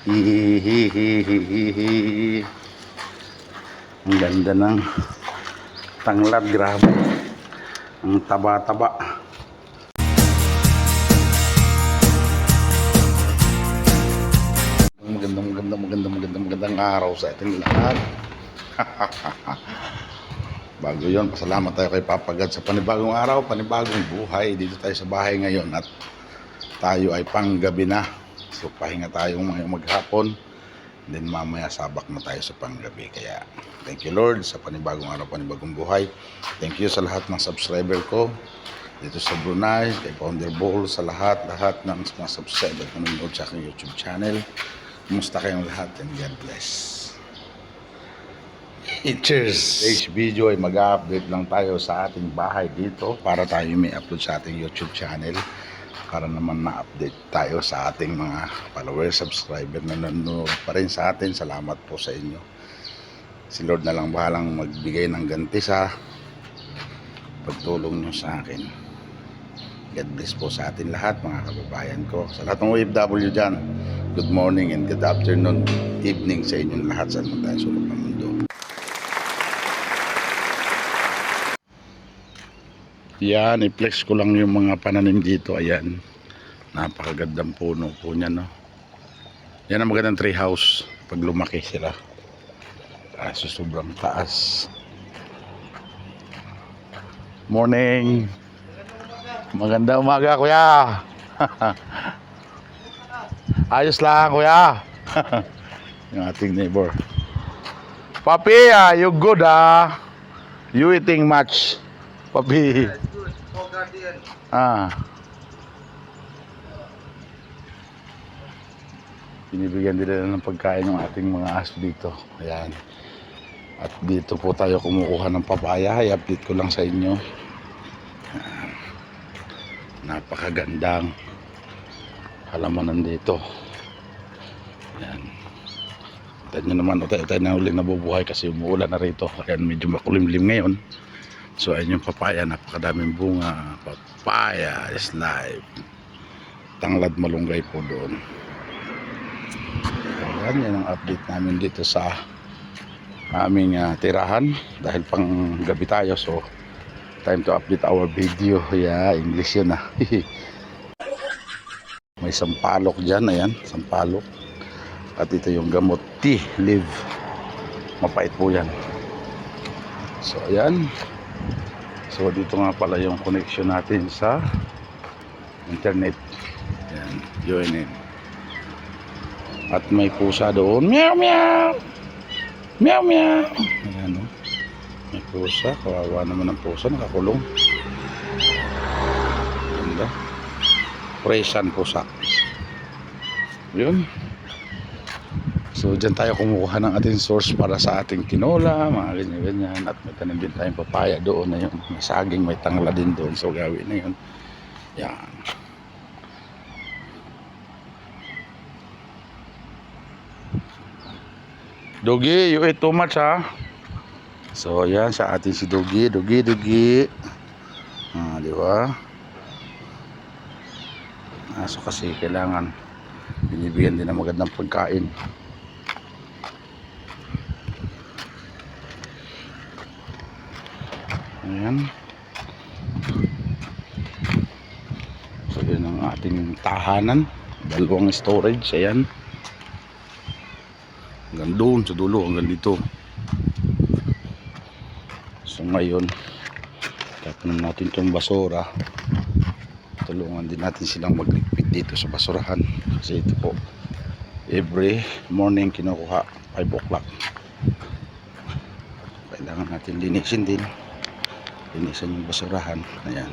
Hihihihihihi. Ang ganda ng tanglad, grabe. Ang taba-taba. Magandang araw sa ating lahat. Bago yon, pasalamat tayo kay Papa God sa panibagong araw, panibagong buhay. Dito tayo sa bahay ngayon at tayo ay panggabi na. So pahinga tayo maghapon. Then mamaya sabak na tayo sa panggabi. Kaya thank you Lord sa panibagong araw, panibagong buhay. Thank you sa lahat ng subscriber ko dito sa Brunei, kay Founder Ball, sa lahat ng mga subscriber na nanonood sa aking YouTube channel. Kumusta kayong lahat and God bless. Cheers! Today's video ay mag-update lang tayo sa ating bahay dito para tayo may upload sa ating YouTube channel para naman na-update tayo sa ating mga followers, subscriber na nanonood pa rin sa atin. Salamat po sa inyo. Si Lord na lang bahalang magbigay ng ganti sa pagtulong nyo sa akin. God bless po sa atin lahat, mga kababayan ko. Sa lahat ng OFW dyan, good morning and good afternoon, evening sa inyong lahat sa man tayo sulok ng mundo. Yan, i-flex ko lang yung mga pananim dito. Ayan, napakagandang puno po niya, no? Yan ang magandang tree house pag lumaki sila. Kaso sobrang taas. Morning. Maganda umaga, kuya. Ayos lang, kuya. Yung ating neighbor. Papi, you good, you eating much, Papi? Binibigyan nila ng pagkain ng ating mga aso dito. Ayan. At dito po tayo kumukuha ng papaya. I-update ko lang sa inyo. Ayan. Napakagandang halamanan dito. Ayan. Tignan nyo naman, tayo na uling nabubuhay kasi umuulan na rito. Ayan, medyo makulimlim ngayon. So ayan yung papaya, napakadaming bunga. Papaya is live. Tanglad malunggay po doon. Ayan, yan ang update namin dito sa aming tirahan. Dahil pang gabi tayo, so time to update our video. Yeah, English yun, May sampalok dyan, ayan, sampalok. At ito yung gamot tea leaf. Mapait po yan. So ayan. So dito nga pala yung connection natin sa internet. Ayan, UNN. At may pusa doon. Meow meow. Meow meow. Ayan, no? May pusa. Kawawa naman ang pusa. Nakakulong. Ganda. Presan pusa. Yun. So dyan tayo kumukuha ng ating source para sa ating tinola, mga ganyan-ganyan. At may tanim din tayong papaya doon na yun. May saging, may tangla din doon. So gawin na yun. Yan. Dogi, you eat too much, So yan sa atin si Dogi. Dogi. Di ba? So kasi kailangan binibigyan din ng magandang pagkain. Ayan. So yun ang ating tahanan. Dalawang storage. Ayan. Hanggang doon sa dulo, hanggang dito. So ngayon tapon natin itong basura. Tulungan din natin silang magligpit dito sa basurahan kasi ito po every morning kinukuha 5 o'clock. Kailangan natin linisin yung basurahan. Ayan.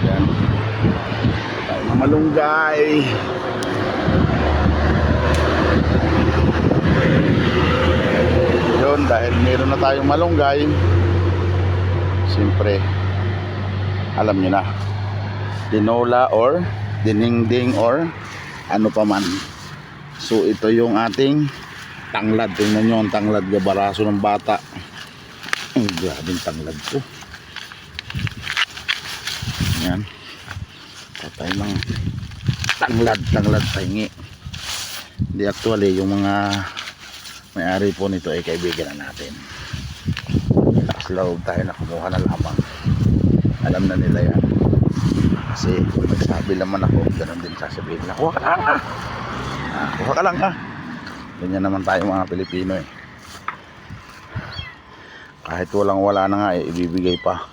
Ayan. Tayo na malunggay. Yun, dahil meron na tayong malunggay, siyempre alam nyo na, tinola or dinengdeng or ano pa man. So ito yung ating tanglad. Tingnan nyo ang tanglad, gabaraso ng bata. Ang grabing tanglad ko. Yan. At tayo ng tanglad pahingi. Hindi, actually yung mga may-ari po nito ay kaibigan na natin. Sa loob tayo na kumuha na lamang. Alam na nila yan. Kasi nagsabi naman ako, ganun din sasabihin nila, kuha ka lang ha. Kuha ka lang ha. Ganyan naman tayo mga Pilipino eh. Kahit walang wala na nga eh, ibibigay pa.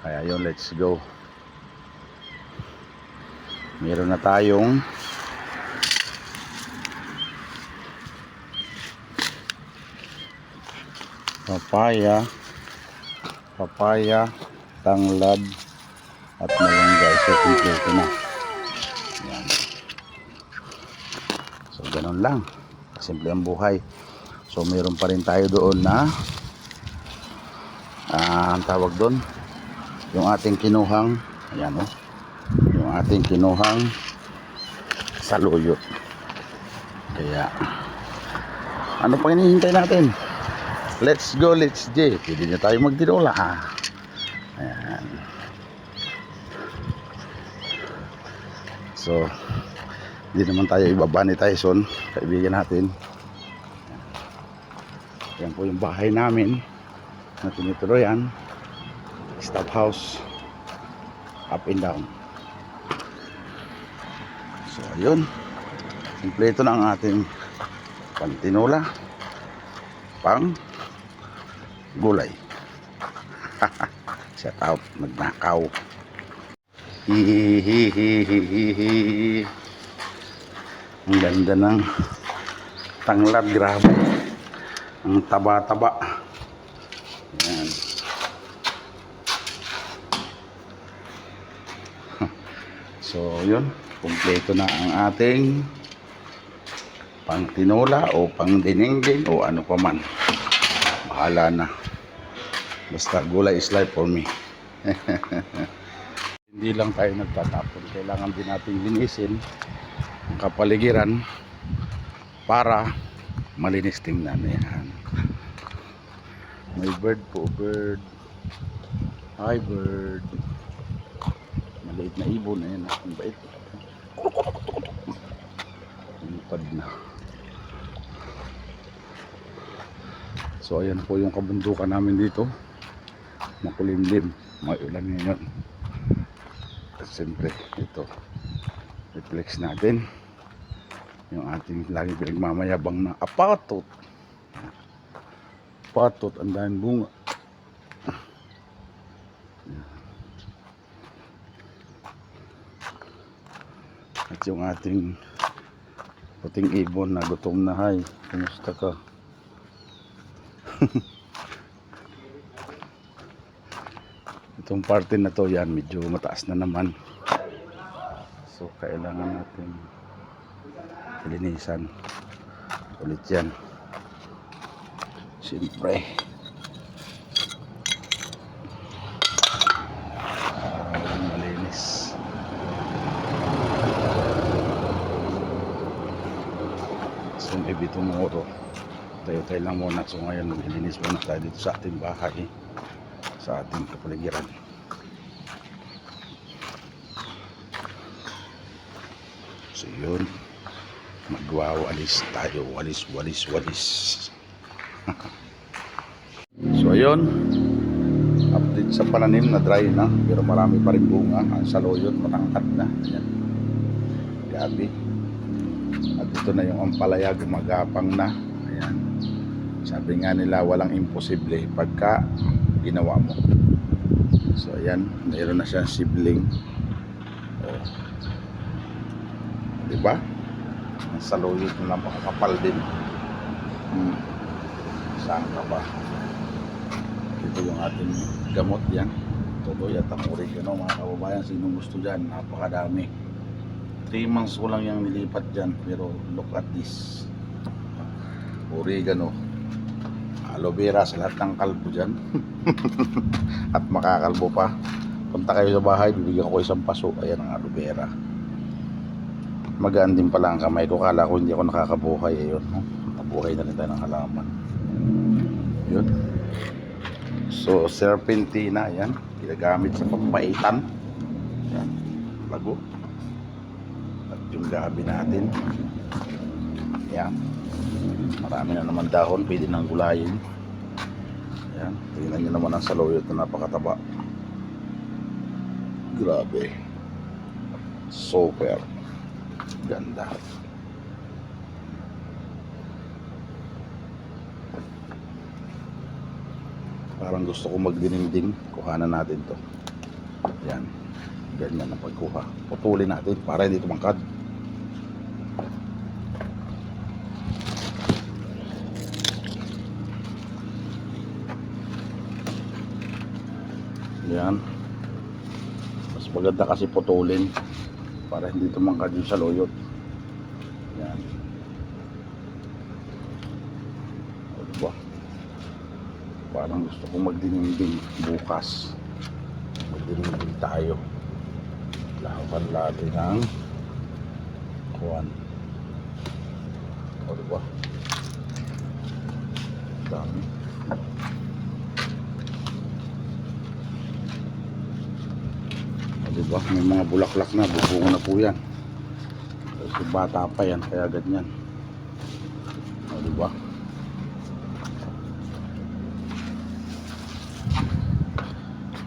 Kaya yun, let's go. Meron na tayong papaya, tanglad at malunggay. So kompleto na. Yan. So ganun lang, simple ang buhay. So meron pa rin tayo doon na ang tawag doon, yung ating kinuhang, ayan oh, yung ating kinuhang saluyot. Kaya ano pang hinihintay natin? Let's go, let's J. Pwede na tayo magtinola ha. Ayan. So hindi naman tayo ibaba ni Tyson, kaibigan natin. Yan po yung bahay namin na tinutuloyan. Stop house, up and down. So ayun, kompleto na ang ating pantinola pang gulay. Shout out, magnakaw. Hihihihihihi. Ang ganda ng tanglad, grabe. Ang taba-taba. Ayan. So yun, kompleto na ang ating pang tinola o pang dinengdeng o ano pa man. Bahala na. Basta gulay is life for me. Hindi lang tayo nagtatapon, kailangan din natin linisin ang kapaligiran para malinis tingnan. Ayan. May bird po, bird. Hi bird. Maliit na ibon. Ayan, ang bait. Lipad na. So ayan po yung kabundukan namin dito. Makulimlim, may ulan ngayon. At siyempre ito, reflex natin yung ating lagi pinagmamayabang na apatot. Apatot, ang daming bunga. At yung ating puting ibon na gutom na. Hay, kumusta ka? Itong parte na to, yan medyo mataas na naman, so kailangan natin linisan ulit yan siyempre. Malinis. So maybe tomorrow tayo lang muna. So ngayon maglilinis muna tayo dito sa ating bahay, sa ating kapaligiran. So yun, magwawalis tayo, walis. So ayun, update sa pananim na dry na, pero marami pa rin bunga. Ang saluyot matangkat na. Ayan, gabi. At ito na yung ampalaya, gumagapang na. Ayan, sabi nga nila walang imposible pagka ginawa mo. So ayan, mayroon na siyang sibling. Oh, diba? Ang saluyot na makakapal din. Saan ka ba? Ito yung ating gamot yan. Tuloy at ang oregano, mga kababayan. Sinong gusto dyan? Napakadami. 3 months ko lang yung nilipat dyan. Pero look at this. Oregano, aloe vera sa lahat ng kalbo dyan. At makakalbo pa. Punta kayo sa bahay, bibigyan ko isang paso. Ayan ang aloe vera. Magaan din pala ang kamay ko. Kala ko hindi ako nakakabuhay. Ayun, nabuhay na rin tayo ng halaman. Yun. So serpentina, yan, ginagamit sa pampaitan. Yan, tago. At yung gabi natin. Yan. Marami na naman dahon, pwede nang gulayin. Yan. Tingnan nyo naman ang saluyot na napakataba. Grabe. Super ganda. Parang gusto ko magdininding. Kuhanan natin to. Yan. Ganyan ang pagkuha. Putulin natin para hindi tumangkad. Yan. Mas maganda kasi putulin para hindi tumangkad yung saluyot. Yan. O, diba? Parang gusto ko magdininding bukas. Magdininding tayo. Laban natin ng kuwan. O, diba? Dami. O, diba? May mga bulaklak na. Bubungo na po yan. Kasi bata pa yan. Kaya ganyan. O, diba?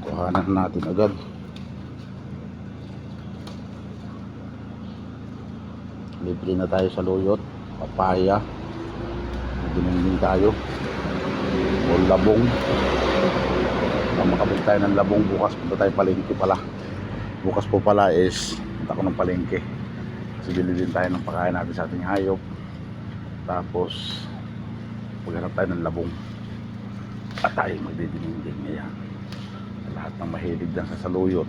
Kuhanan natin agad. Libre na tayo sa luyot, papaya, dininding tayo, o labong. Kung makabili tayo ng labong bukas, punta tayo palengke pala. Bukas po pala is punta ko ng palengke kasi bilhin tayo ng pagkain natin sa ating hayop. Tapos maghanap tayo ng labong at tayo magdidininding. Ngayon lahat ng mahilig dyan sa saluyot,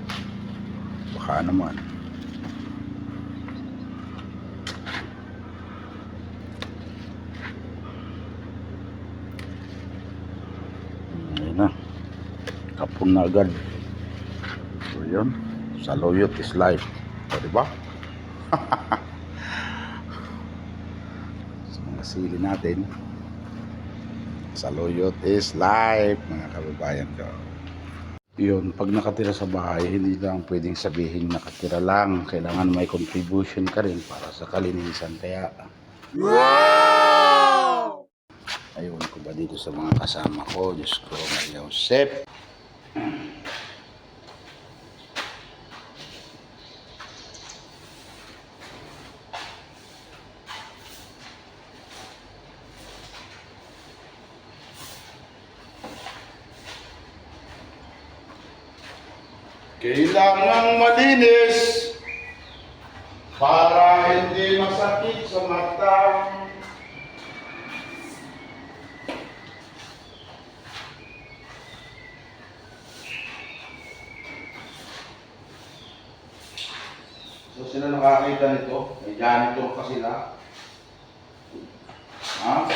baka naman. Ayan na, kapon na agad. So yun, saluyot is life. O diba? Sa mga sili natin, saluyot is life, mga kababayan ko. Yun, pag nakatira sa bahay, hindi lang pwedeng sabihin nakatira lang. Kailangan may contribution ka rin para sa kalinisan. Kaya, wow! Ayun ko ba dito sa mga kasama ko? Diyos ko, Maria Josep. Kailangang malinis para hindi masakit sa mata. So sila nakakita nito? May janitor pa sila. Ha?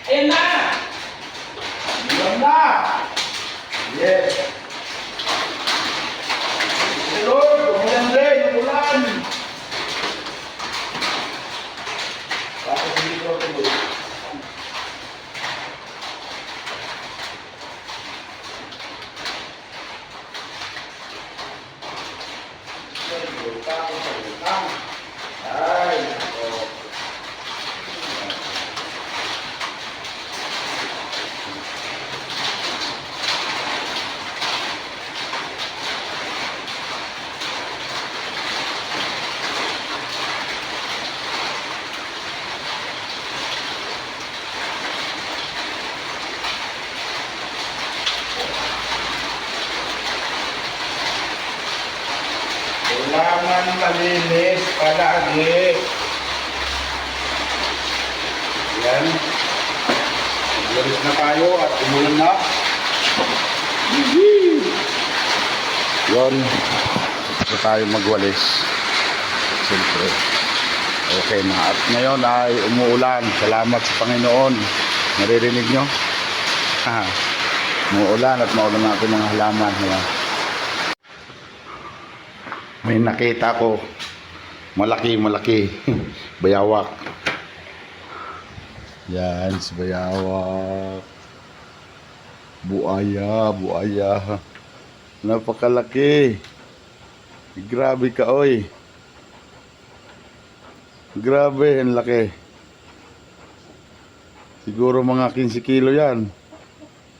Ayan na! Ayan na! Yes! Lord, umulan din, umulan! Bakit hindi ko tuloy? Ay, oh. Kailangan malinis palagi. Yan. Maglinis na tayo at umulan na. Yon, so tayo magwalis. Siyempre, okay na. At ngayon ay umuulan. Salamat sa Panginoon. Naririnig nyo? Umuulan at maulan natin mga halaman. Yan. May nakita ko. Malaki. Bayawak. Yan, si bayawak. Buaya. Napakalaki. Grabe ka, oy. Grabe, ang laki. Siguro mga 15 kilo yan.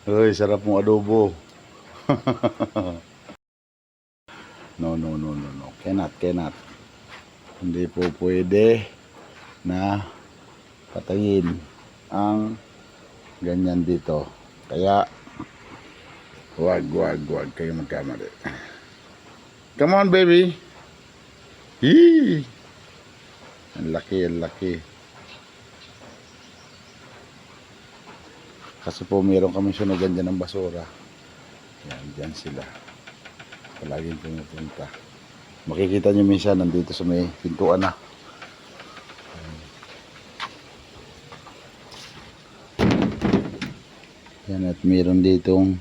Uy, sarap mong adobo. No. Cannot. Hindi po pwede na patayin ang ganyan dito. Kaya, wag kayo magkamali. Come on, baby. Hee! Ang laki. Kasi po meron kami sunugan dyan ng basura. Yan, dyan sila. Palaging pumupunta. Makikita nyo minsan nandito sa may pintuan na. Yan, at meron ditong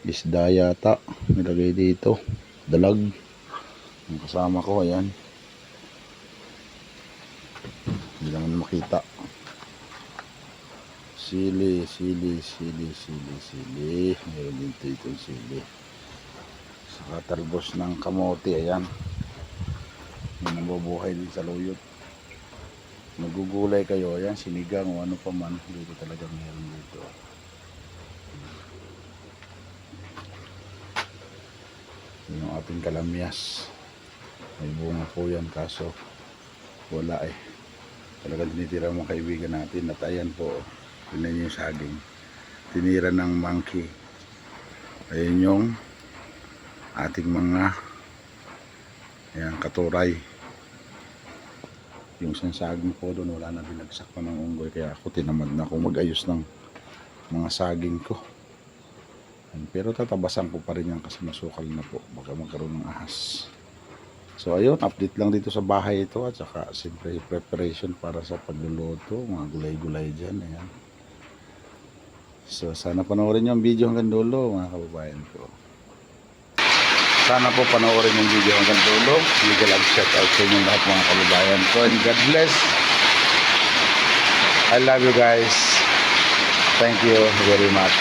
isda yata nilagay dito. Dalag. Ang kasama ko, ayan. Hindi naman makita. Sili. Meron dito itong sili. Saka talbos ng kamote, ayan. May nabubuhay din sa luyot. Nagugulay kayo, ayan, sinigang o ano pa man. Dito talaga meron dito. Yun yung ating kalamyas. May bunga po yan, kaso wala eh. Talagang tinitira mga kaibigan natin. At ayan po, tingnan nyo yung saging. Tinira ng monkey. Ayan yung ating mga ayan, katuray. Yung isang saging po doon, wala na, binagsak pa ng unggoy. Kaya ako tinamad na akong mag-ayos ng mga saging ko. Pero tatabasan ko pa rin yan kasi masukal na po. Baka magkaroon ng ahas. So ayun, update lang dito sa bahay ito. At saka siyempre preparation para sa pagluluto. Mga gulay-gulay dyan. Ayan. So sana panoorin nyo ang video hanggang dulo, mga kababayan ko. Sana po panoorin yung video hanggang dulo. Mega love shout out sa inyong lahat, mga kababayan ko. And God bless. I love you guys. Thank you very much.